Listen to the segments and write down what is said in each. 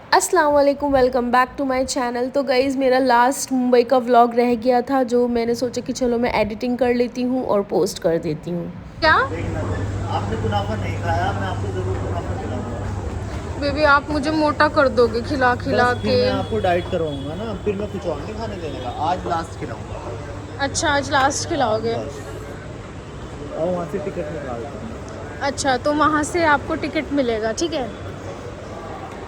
अस्सलाम वालेकुम, welcome back to my channel. तो गाइज़ मेरा लास्ट मुंबई का व्लॉग रह गया था जो मैंने सोचा कि चलो मैं एडिटिंग कर लेती हूँ और पोस्ट कर देती हूँ। क्या देखना आपने कुनाफा नहीं खाया, मैं आपको जरूर कुनाफा खिलाऊंगा। बेबी, आप मुझे मोटा कर दोगे खिला खिला बस फिर के। मैं आपको डाइट करवाऊंगा ना, फिर मैं कुछ और नहीं खाने देने का, आज लास्ट खिलाऊंगा। अच्छा, आज लास्ट खिलाओगे? बस और वहाँ से टिकट निकालता हूँ। अच्छा, तो वहाँ से आपको टिकट मिलेगा, ठीक है।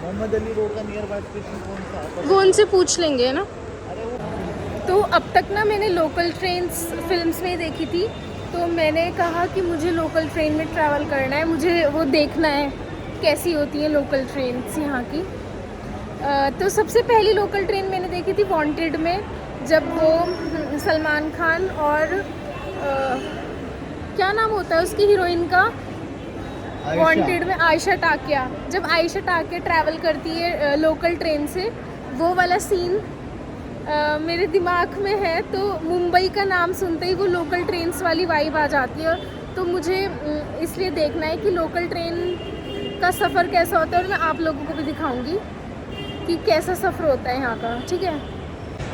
मोहम्मद अली रोड का नियर बाय स्टेशन कौन सा है वो पता उनसे पूछ लेंगे ना। है? अरे वो तो अब तक ना मैंने लोकल ट्रेन्स फिल्म्स में देखी थी, तो मैंने कहा कि मुझे लोकल ट्रेन में ट्रैवल करना है, मुझे वो देखना है कैसी होती हैं लोकल ट्रेन्स यहाँ की। तो सबसे पहली लोकल ट्रेन मैंने देखी थी वांटेड में, जब वो सलमान खान और क्या नाम होता है उसकी हीरोइन का, आयशा। वांटेड में आयशा टाकिया, जब आयशा टाकिया ट्रैवल करती है लोकल ट्रेन से, वो वाला सीन मेरे दिमाग में है। तो मुंबई का नाम सुनते ही वो लोकल ट्रेन्स वाली वाइब आ जाती है। तो मुझे इसलिए देखना है कि लोकल ट्रेन का सफ़र कैसा होता है, और मैं आप लोगों को भी दिखाऊंगी कि कैसा सफ़र होता है यहाँ का, ठीक है।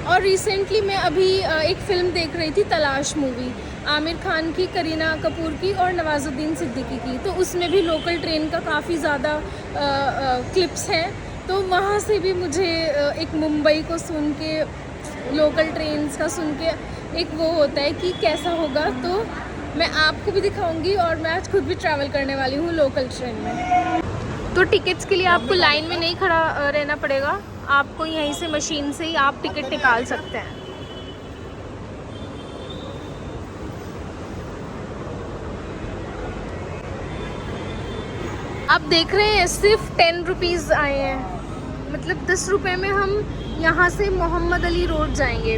और रिसेंटली मैं अभी एक फ़िल्म देख रही थी, तलाश मूवी, आमिर खान की, करीना कपूर की और नवाजुद्दीन सिद्दीकी की। तो उसमें भी लोकल ट्रेन का काफ़ी ज़्यादा क्लिप्स हैं। तो वहाँ से भी मुझे एक मुंबई को सुन के, लोकल ट्रेन्स का सुन के एक वो होता है कि कैसा होगा। तो मैं आपको भी दिखाऊंगी, और मैं आज खुद भी ट्रैवल करने वाली हूँ लोकल ट्रेन में। तो टिकट्स के लिए आपको लाइन में नहीं खड़ा रहना पड़ेगा, आपको यहीं से मशीन से ही आप टिकट निकाल सकते हैं। आप देख रहे हैं सिर्फ 10 रुपीज़ आए हैं, मतलब 10 रुपये में हम यहाँ से मोहम्मद अली रोड जाएंगे।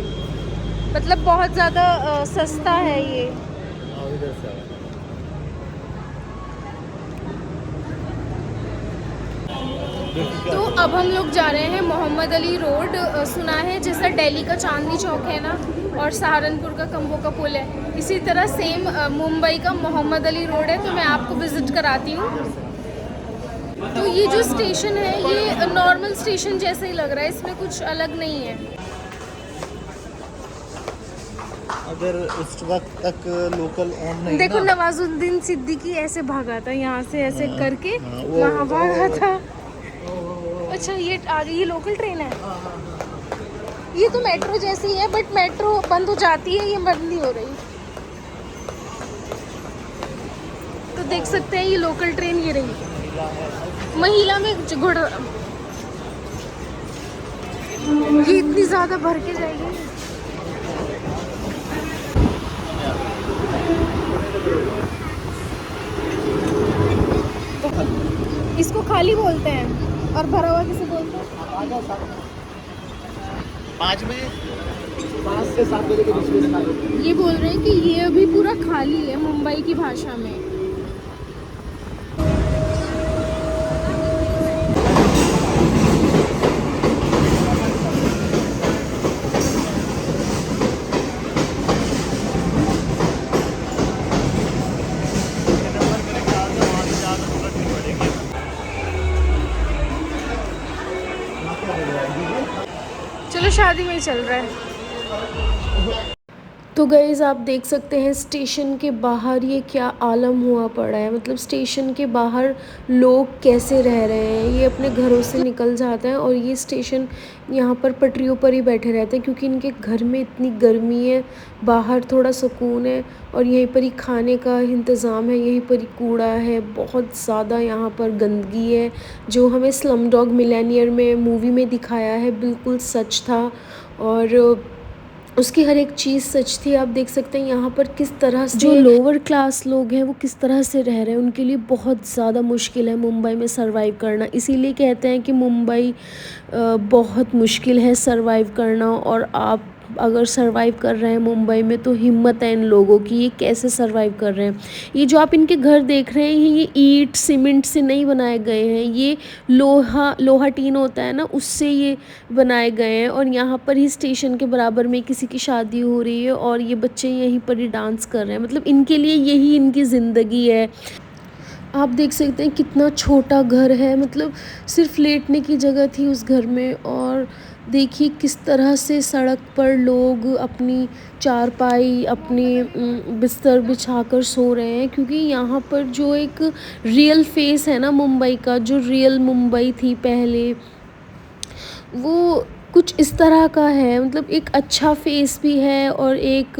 मतलब बहुत ज़्यादा सस्ता है ये। इधर से आओ। तो अब हम लोग जा रहे हैं मोहम्मद अली रोड। सुना है जैसा दिल्ली का चांदनी चौक है ना, और सहारनपुर का कम्बो का पुल है, इसी तरह सेम मुंबई का मोहम्मद अली रोड है। तो मैं आपको विज़िट कराती हूँ। तो ये जो स्टेशन है ये नॉर्मल स्टेशन जैसा ही लग रहा है, इसमें कुछ अलग नहीं है। अगर उस वक्त तक लोकल ऑन नहीं देखो, ना। नवाजुद्दीन सिद्दीकी ऐसे भागा था यहाँ से, ऐसे हाँ, करके हाँ, वहाँ भागा था। वो अच्छा, ये आगे ये लोकल ट्रेन है। ये तो मेट्रो जैसी है, बट मेट्रो बंद हो जाती है, ये बंद नहीं हो रही। तो देख सकते हैं ये लोकल ट्रेन ये रही। महिला में घोड़ा, ये इतनी ज़्यादा भर के जाएगी। इसको खाली बोलते हैं, और भरा हुआ किसे बोलते हैं? 5 बजे, 5 से 7 बजे के बीच में खाली। ये बोल रहे हैं कि ये अभी पूरा खाली है मुंबई की भाषा में। ये नंबर मेरे ख्याल से वहाँ से ज़्यादा जरूरत नहीं पड़ेगी। चलो, शादी में ही चल रहा है। तो गाइज़ आप देख सकते हैं स्टेशन के बाहर ये क्या आलम हुआ पड़ा है। मतलब स्टेशन के बाहर लोग कैसे रह रहे हैं, ये अपने घरों से निकल जाते हैं और ये स्टेशन यहाँ पर पटरियों पर ही बैठे रहते हैं, क्योंकि इनके घर में इतनी गर्मी है, बाहर थोड़ा सुकून है, और यहीं पर ही खाने का इंतज़ाम है, यहीं पर ही कूड़ा है, बहुत ज़्यादा यहाँ पर गंदगी है। जो हमें स्लम डॉग मिलेनियर में मूवी में दिखाया है बिल्कुल सच था, और उसकी हर एक चीज़ सच थी। आप देख सकते हैं यहाँ पर किस तरह से जो लोअर क्लास लोग हैं वो किस तरह से रह रहे हैं, उनके लिए बहुत ज़्यादा मुश्किल है मुंबई में सरवाइव करना। इसीलिए कहते हैं कि मुंबई बहुत मुश्किल है सरवाइव करना, और आप अगर सरवाइव कर रहे हैं मुंबई में तो हिम्मत है इन लोगों की, ये कैसे सरवाइव कर रहे हैं। ये जो आप इनके घर देख रहे हैं ये ईंट सीमेंट से नहीं बनाए गए हैं, ये लोहा टीन होता है ना, उससे ये बनाए गए हैं। और यहाँ पर ही स्टेशन के बराबर में किसी की शादी हो रही है और ये बच्चे यहीं पर ही डांस कर रहे हैं। मतलब इनके लिए यही इनकी ज़िंदगी है। आप देख सकते हैं कितना छोटा घर है, मतलब सिर्फ लेटने की जगह थी उस घर में। और देखिए किस तरह से सड़क पर लोग अपनी चारपाई, अपनी बिस्तर बिछाकर सो रहे हैं, क्योंकि यहाँ पर जो एक रियल फेस है ना मुंबई का, जो रियल मुंबई थी पहले, वो कुछ इस तरह का है। मतलब एक अच्छा फेस भी है और एक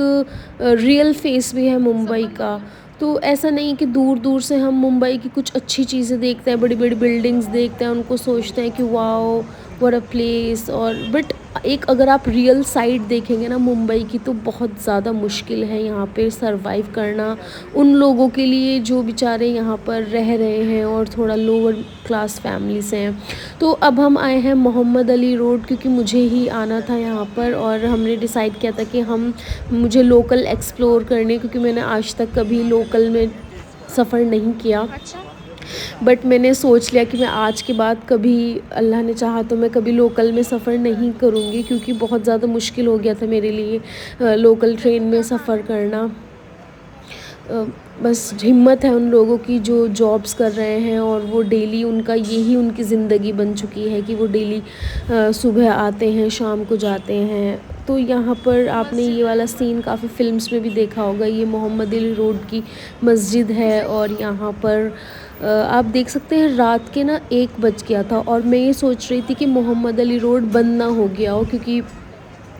रियल फेस भी है मुंबई का। तो ऐसा नहीं कि दूर दूर से हम मुंबई की कुछ अच्छी चीज़ें देखते हैं, बड़ी बड़ी बिल्डिंग्स देखते हैं, उनको सोचते हैं कि वाओ व्हाट अ प्लेस। और बट एक अगर आप रियल साइड देखेंगे ना मुंबई की, तो बहुत ज़्यादा मुश्किल है यहाँ पे सरवाइव करना उन लोगों के लिए जो बेचारे यहाँ पर रह रहे हैं और थोड़ा लोअर क्लास फैमिली से हैं। तो अब हम आए हैं मोहम्मद अली रोड, क्योंकि मुझे ही आना था यहाँ पर, और हमने डिसाइड किया था कि मुझे लोकल एक्सप्लोर करने, क्योंकि मैंने आज तक कभी लोकल में सफ़र नहीं किया। अच्छा। बट मैंने सोच लिया कि मैं आज के बाद कभी, अल्लाह ने चाहा तो मैं कभी लोकल में सफ़र नहीं करूँगी, क्योंकि बहुत ज़्यादा मुश्किल हो गया था मेरे लिए लोकल ट्रेन में सफ़र करना। बस हिम्मत है उन लोगों की जो जॉब्स कर रहे हैं और वो डेली, उनका यही उनकी ज़िंदगी बन चुकी है कि वो डेली सुबह आते हैं शाम को जाते हैं। तो यहाँ पर आपने ये वाला सीन काफ़ी फ़िल्म्स में भी देखा होगा। ये मोहम्मद अली रोड की मस्जिद है और यहाँ पर आप देख सकते हैं रात के ना 1 बज गया था, और मैं ये सोच रही थी कि मोहम्मद अली रोड बंद ना हो गया हो, क्योंकि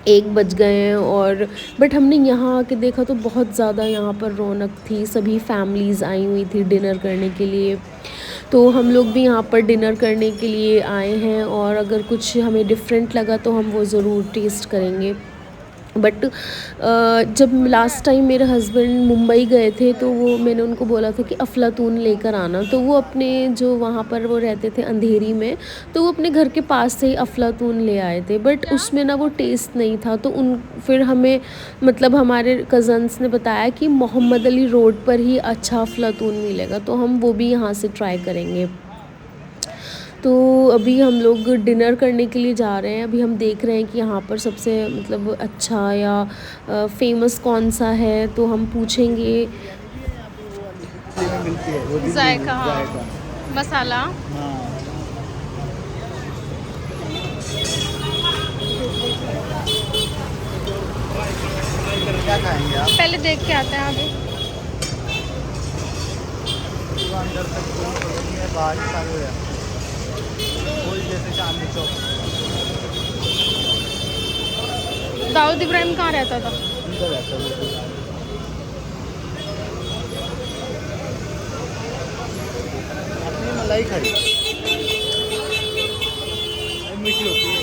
1 बज गए हैं। और बट हमने यहाँ आके देखा तो बहुत ज़्यादा यहाँ पर रौनक थी, सभी फैमिलीज़ आई हुई थी डिनर करने के लिए। तो हम लोग भी यहाँ पर डिनर करने के लिए आए हैं, और अगर कुछ हमें डिफरेंट लगा तो हम वो ज़रूर टेस्ट करेंगे। बट जब लास्ट टाइम मेरे हस्बैंड मुंबई गए थे, तो वो मैंने उनको बोला था कि अफलातून लेकर आना, तो वो अपने जो वहाँ पर वो रहते थे अंधेरी में, तो वो अपने घर के पास से ही अफलातून ले आए थे। बट उसमें ना वो टेस्ट नहीं था, तो उन फिर हमें, मतलब हमारे कज़न्स ने बताया कि मोहम्मद अली रोड पर ही अच्छा अफलातून मिलेगा, तो हम वो भी यहाँ से ट्राई करेंगे। तो अभी हम लोग डिनर करने के लिए जा रहे हैं। अभी हम देख रहे हैं कि यहाँ पर सबसे मतलब अच्छा या फेमस कौन सा है, तो हम पूछेंगे। में मिलती है वो दिल्ली में, जायका, हाँ। जायका। मसाला। हाँ। क्या खाएंगे आप? पहले देख के आते हैं अभी। तो अंदर तक कोई है, बाहर ही चालू है कोई, जैसे चांदनी चौक दाऊद इब्राहिम कहाँ रहता था? अंदर रहता है वो। अपनी मलाई खाई मीठी होती है,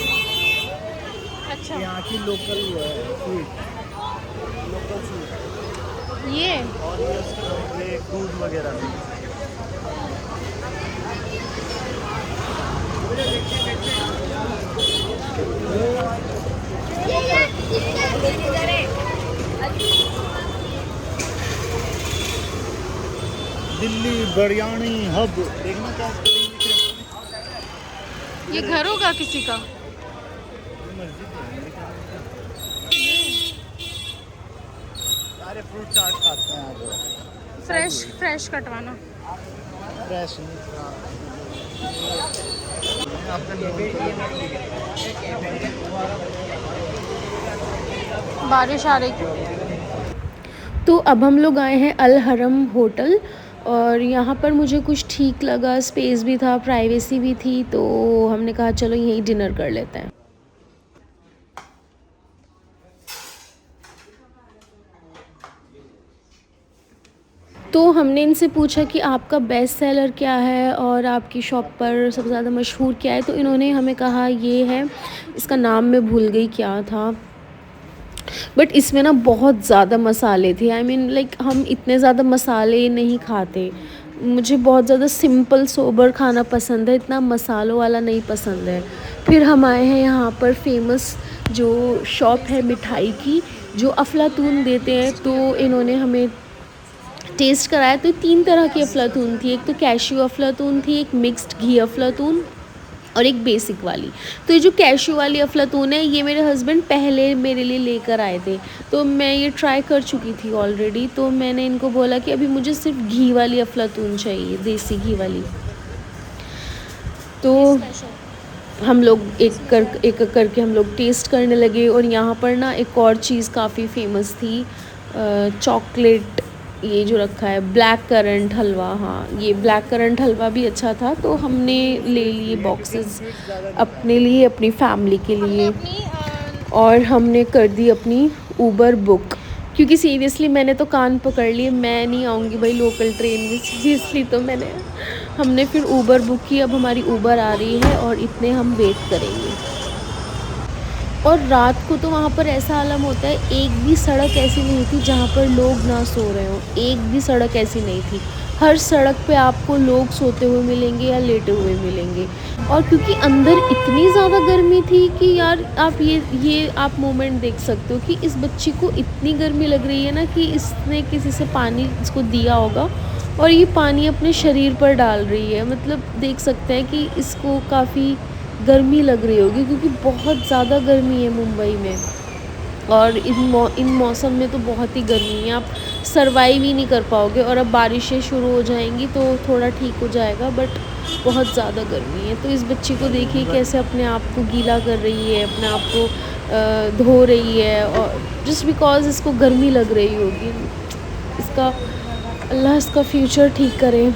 अच्छा। यहाँ की लोकल वो है स्वीट, लोकल स्वीट। ये और ये उसके ढोकले दूध वगैरह भी। दिल्ली बिरयानी हब देखना क्या ये घर होगा किसी का? सारे फ्रूट चाट खाते हैं आज। फ्रेश फ्रेश कटवाना। फ्रेश बारिश आ रही। तो अब हम लोग आए हैं अल हरम होटल, और यहाँ पर मुझे कुछ ठीक लगा, स्पेस भी था, प्राइवेसी भी थी, तो हमने कहा चलो यहीं डिनर कर लेते हैं। तो हमने इनसे पूछा कि आपका बेस्ट सेलर क्या है और आपकी शॉप पर सबसे ज़्यादा मशहूर क्या है, तो इन्होंने हमें कहा ये है, इसका नाम मैं भूल गई क्या था, बट इसमें ना बहुत ज़्यादा मसाले थे। आई मीन लाइक हम इतने ज़्यादा मसाले नहीं खाते, मुझे बहुत ज़्यादा सिंपल सोबर खाना पसंद है, इतना मसालों वाला नहीं पसंद है। फिर हम आए हैं यहाँ पर फेमस जो शॉप है मिठाई की, जो अफलातून देते हैं, तो इन्होंने हमें टेस्ट कराया। तो 3 तरह की अफलातून थी, एक तो कैश्यू अफलातून थी, एक मिक्स्ड घी अफलातून, और एक बेसिक वाली। तो ये जो कैश्यू वाली अफलातून है ये मेरे हस्बैंड पहले मेरे लिए लेकर आए थे, तो मैं ये ट्राई कर चुकी थी ऑलरेडी। तो मैंने इनको बोला कि अभी मुझे सिर्फ घी वाली अफलातून चाहिए, देसी घी वाली। तो हम लोग एक करके हम लोग टेस्ट करने लगे। और यहाँ पर ना एक और चीज़ काफ़ी फेमस थी, चॉकलेट, ये जो रखा है ब्लैक करंट हलवा। हाँ, ये ब्लैक करंट हलवा भी अच्छा था, तो हमने ले लिए बॉक्सेस अपने लिए, अपनी फैमिली के लिए। और हमने कर दी अपनी ऊबर बुक, क्योंकि सीरियसली मैंने तो कान पकड़ लिए, मैं नहीं आऊँगी भाई लोकल ट्रेन में सीरियसली। तो हमने फिर ऊबर बुक की। अब हमारी ऊबर आ रही है और इतने हम वेट करेंगे। और रात को तो वहाँ पर ऐसा आलम होता है, एक भी सड़क ऐसी नहीं थी जहाँ पर लोग ना सो रहे हों, एक भी सड़क ऐसी नहीं थी। हर सड़क पे आपको लोग सोते हुए मिलेंगे या लेटे हुए मिलेंगे। और क्योंकि अंदर इतनी ज़्यादा गर्मी थी कि यार आप ये आप मोमेंट देख सकते हो कि इस बच्ची को इतनी गर्मी लग रही है ना कि इसने किसी से पानी इसको दिया होगा और ये पानी अपने शरीर पर डाल रही है। मतलब देख सकते हैं कि इसको काफ़ी गर्मी लग रही होगी, क्योंकि बहुत ज़्यादा गर्मी है मुंबई में। और इन मौसम में तो बहुत ही गर्मी है, आप सरवाइव ही नहीं कर पाओगे। और अब बारिशें शुरू हो जाएंगी तो थोड़ा ठीक हो जाएगा, बट बहुत ज़्यादा गर्मी है। तो इस बच्ची को देखिए कैसे अपने आप को गीला कर रही है, अपने आप को धो रही है, और जस्ट बिकॉज़ इसको गर्मी लग रही होगी। इसका अल्लाह इसका फ्यूचर ठीक करे,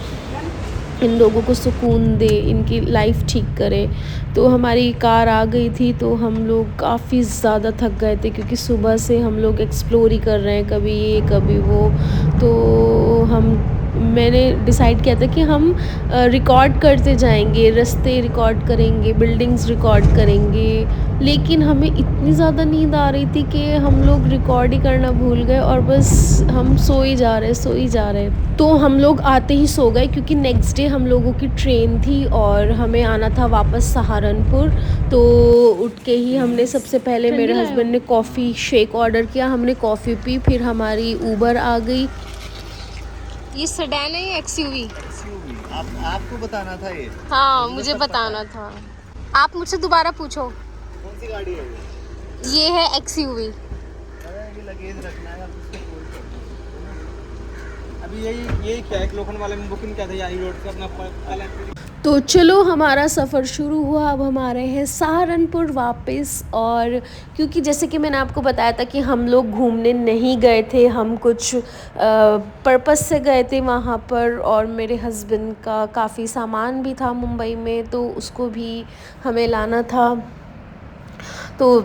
इन लोगों को सुकून दे, इनकी लाइफ ठीक करे। तो हमारी कार आ गई थी, तो हम लोग काफ़ी ज़्यादा थक गए थे, क्योंकि सुबह से हम लोग एक्सप्लोर ही कर रहे हैं, कभी ये कभी वो। तो मैंने डिसाइड किया था कि हम रिकॉर्ड करते जाएंगे, रास्ते रिकॉर्ड करेंगे, बिल्डिंग्स रिकॉर्ड करेंगे। लेकिन हमें इतनी ज़्यादा नींद आ रही थी कि हम लोग रिकॉर्ड ही करना भूल गए, और बस हम सो ही जा रहे। तो हम लोग आते ही सो गए, क्योंकि नेक्स्ट डे हम लोगों की ट्रेन थी और हमें आना था वापस सहारनपुर। तो उठ के ही हमने सबसे पहले मेरे हस्बैंड ने कॉफ़ी शेक ऑर्डर किया, हमने कॉफ़ी पी, फिर हमारी ऊबर आ गई। ये सेडान है या एक्सयूवी? आपको बताना था ये। हाँ, मुझे बताना था। आप मुझसे दोबारा पूछो। कौन सी गाड़ी है ये है एक्सयूवी। ये लगेज रखना है, अभी यही क्या है, लोखंड वाले में बुकिंग क्या था, आई रोड से अपना। तो चलो हमारा सफ़र शुरू हुआ। अब हम आ रहे हैं सहारनपुर वापस। और क्योंकि जैसे कि मैंने आपको बताया था कि हम लोग घूमने नहीं गए थे, हम कुछ पर्पस से गए थे वहाँ पर। और मेरे हस्बैंड का काफ़ी सामान भी था मुंबई में, तो उसको भी हमें लाना था। तो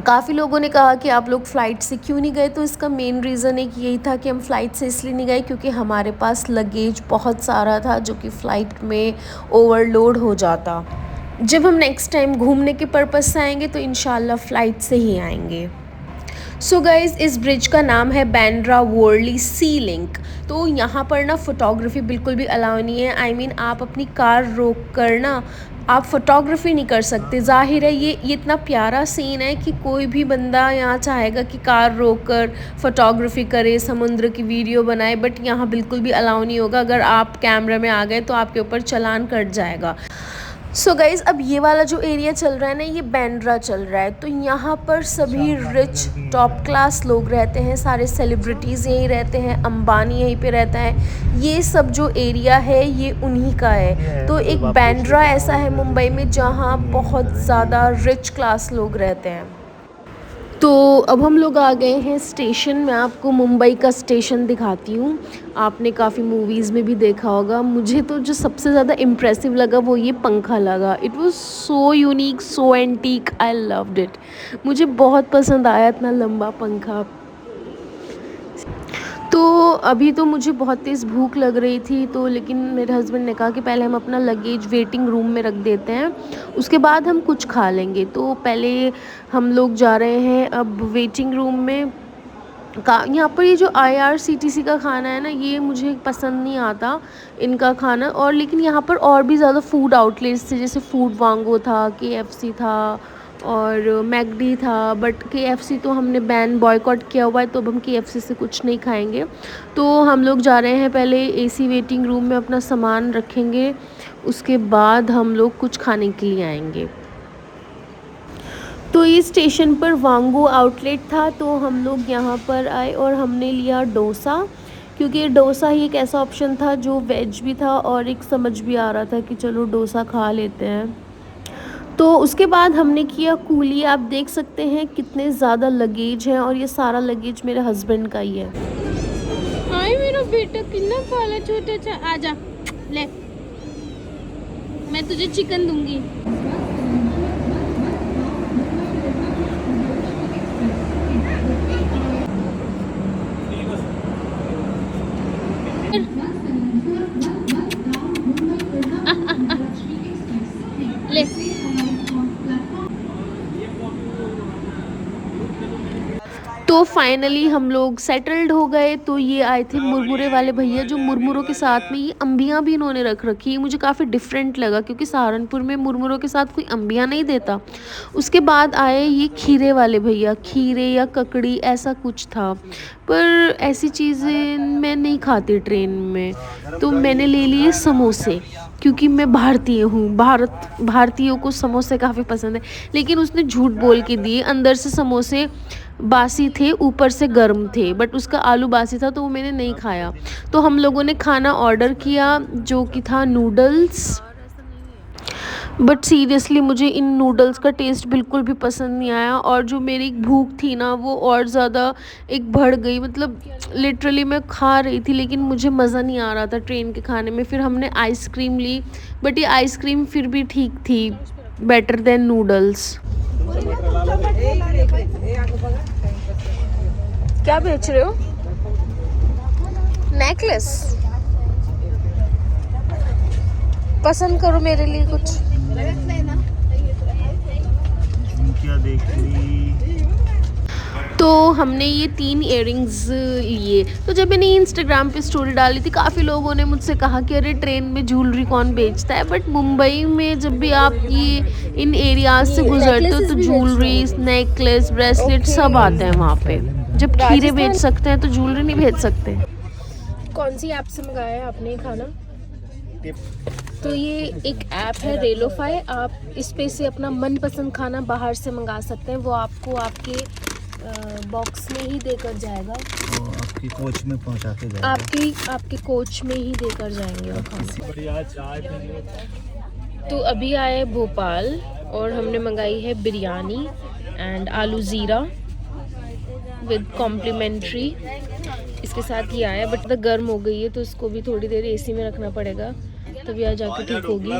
काफ़ी लोगों ने कहा कि आप लोग फ़्लाइट से क्यों नहीं गए, तो इसका मेन रीज़न एक यही था कि हम फ़्लाइट से इसलिए नहीं गए क्योंकि हमारे पास लगेज बहुत सारा था, जो कि फ़्लाइट में ओवरलोड हो जाता। जब हम नेक्स्ट टाइम घूमने के पर्पस से आएंगे तो इंशाल्लाह फ़्लाइट से ही आएंगे। सो गाइज़, इस ब्रिज का नाम है बांद्रा वर्ली सी लिंक। तो यहाँ पर ना फ़ोटोग्राफ़ी बिल्कुल भी अलाउ नहीं है। I mean, आप अपनी कार रोक कर ना आप फ़ोटोग्राफ़ी नहीं कर सकते। ज़ाहिर है ये इतना प्यारा सीन है कि कोई भी बंदा यहाँ चाहेगा कि कार रोक कर फ़ोटोग्राफ़ी करे, समुद्र की वीडियो बनाए, बट यहाँ बिल्कुल भी अलाउ नहीं होगा। अगर आप कैमरे में आ गए तो आपके ऊपर चालान कट जाएगा। सो गाइज़, अब ये वाला जो एरिया चल रहा है ना, ये बांद्रा चल रहा है। तो यहाँ पर सभी रिच टॉप क्लास लोग रहते हैं, सारे सेलिब्रिटीज़ यहीं रहते हैं, अंबानी यहीं पे रहता है। ये सब जो एरिया है ये उन्हीं का है। तो एक बांद्रा ऐसा है मुंबई में जहाँ बहुत ज़्यादा रिच क्लास लोग रहते हैं। तो अब हम लोग आ गए हैं स्टेशन। मैं आपको मुंबई का स्टेशन दिखाती हूँ। आपने काफ़ी मूवीज़ में भी देखा होगा। मुझे तो जो सबसे ज़्यादा इम्प्रेसिव लगा वो ये पंखा लगा। It was so unique, so antique, I loved it. मुझे बहुत पसंद आया इतना लंबा पंखा। तो अभी तो मुझे बहुत तेज़ भूख लग रही थी, तो लेकिन मेरे हस्बैंड ने कहा कि पहले हम अपना लगेज वेटिंग रूम में रख देते हैं, उसके बाद हम कुछ खा लेंगे। तो पहले हम लोग जा रहे हैं अब वेटिंग रूम में। यहाँ पर ये जो IRCTC का खाना है ना, ये मुझे पसंद नहीं आता इनका खाना। और लेकिन यहाँ पर और भी ज़्यादा फूड आउटलेट्स थे, जैसे फूड वांगो था, KFC था और मैकडी था। बट KFC तो हमने बैन बॉयकॉट किया हुआ है, तो अब हम KFC से कुछ नहीं खाएंगे। तो हम लोग जा रहे हैं पहले AC वेटिंग रूम में अपना सामान रखेंगे, उसके बाद हम लोग कुछ खाने के लिए आएंगे। तो ये स्टेशन पर वांगू आउटलेट था, तो हम लोग यहाँ पर आए और हमने लिया डोसा, क्योंकि डोसा ही एक ऐसा ऑप्शन था जो वेज भी था और एक समझ भी आ रहा था कि चलो डोसा खा लेते हैं। तो उसके बाद हमने किया कूली। आप देख सकते हैं कितने ज़्यादा लगेज हैं और ये सारा लगेज मेरे हस्बैंड का ही है। हाय मेरा बेटा कितना काला छोटा सा, आजा ले, मैं तुझे चिकन दूंगी। ले तो फाइनली हम लोग सेटल्ड हो गए। तो ये आए थे मुरमुरे वाले भैया, जो मुरमुरों के साथ में ये अम्बियाँ भी इन्होंने रख रखी है। मुझे काफ़ी डिफरेंट लगा क्योंकि सहारनपुर में मुरमुरों के साथ कोई अम्बियाँ नहीं देता। उसके बाद आए ये खीरे वाले भैया, खीरे या ककड़ी ऐसा कुछ था, पर ऐसी चीज़ें मैं नहीं खाती ट्रेन में। तो मैंने ले लिए समोसे, क्योंकि मैं भारतीय हूँ, भारतीयों को समोसे काफ़ी पसंद है। लेकिन उसने झूठ बोल के दिए, अंदर से समोसे बासी थे, ऊपर से गर्म थे, बट उसका आलू बासी था तो वो मैंने नहीं खाया। तो हम लोगों ने खाना ऑर्डर किया जो कि था नूडल्स, बट सीरियसली मुझे इन नूडल्स का टेस्ट बिल्कुल भी पसंद नहीं आया। और जो मेरी भूख थी ना वो और ज़्यादा एक बढ़ गई, मतलब लिटरली मैं खा रही थी लेकिन मुझे मज़ा नहीं आ रहा था ट्रेन के खाने में। फिर हमने आइसक्रीम ली, बट ये आइसक्रीम फिर भी ठीक थी, बेटर देन नूडल्स। क्या बेच रहे हो? नेकलेस पसंद करो मेरे लिए कुछ। क्या देख ली? तो हमने ये 3 इयररिंग्स लिए। तो जब मैंने इंस्टाग्राम पे स्टोरी डाली थी, काफ़ी लोगों ने मुझसे कहा कि अरे ट्रेन में ज्वेलरी कौन बेचता है। बट मुंबई में जब भी आप ये इन एरियाज से गुजरते हो तो ज्वेलरी, नेकलेस, ब्रेसलेट सब आते हैं वहाँ पे। जब खीरे बेच सकते हैं तो ज्वेलरी नहीं बेच सकते। कौन सी ऐप से मंगाया है आपने खाना? तो ये एक ऐप है रेलोफाई, आप इस पे से अपना मनपसंद खाना बाहर से मंगा सकते हैं। वो आपको आपके बॉक्स में ही देकर जाएगा, आपकी कोच में पहुंचा के जाएगा। आपके कोच में ही देकर जाएंगे वो खाना। तो अभी आए भोपाल और हमने मंगाई है बिरयानी एंड आलू ज़ीरा विद कॉम्प्लीमेंट्री। इसके साथ ही आया, बट गर्म हो गई है तो इसको भी थोड़ी देर एसी में रखना पड़ेगा, तभी आ जाके ठीक होगी।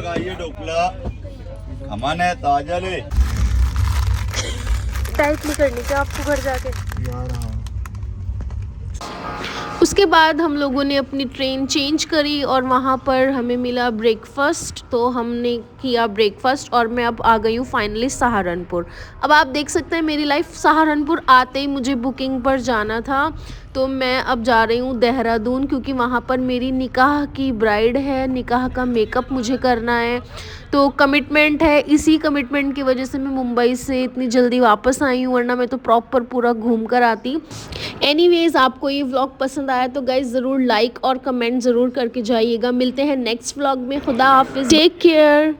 टाइट नहीं करनी क्या आपको घर जाके? उसके बाद हम लोगों ने अपनी ट्रेन चेंज करी और वहाँ पर हमें मिला ब्रेकफास्ट। तो हमने किया ब्रेकफास्ट और मैं अब आ गई हूँ फाइनली सहारनपुर। अब आप देख सकते हैं मेरी लाइफ, सहारनपुर आते ही मुझे बुकिंग पर जाना था, तो मैं अब जा रही हूँ देहरादून, क्योंकि वहाँ पर मेरी निकाह की ब्राइड है, निकाह का मेकअप मुझे करना है। तो कमिटमेंट है, इसी कमिटमेंट की वजह से मैं मुंबई से इतनी जल्दी वापस आई हूँ, वरना मैं तो प्रॉपर पूरा घूम कर आती। एनीवेज, आपको ये व्लॉग पसंद आया तो गाइज ज़रूर लाइक और कमेंट ज़रूर करके जाइएगा। मिलते हैं नेक्स्ट व्लॉग में। खुदा हाफिज़, टेक केयर।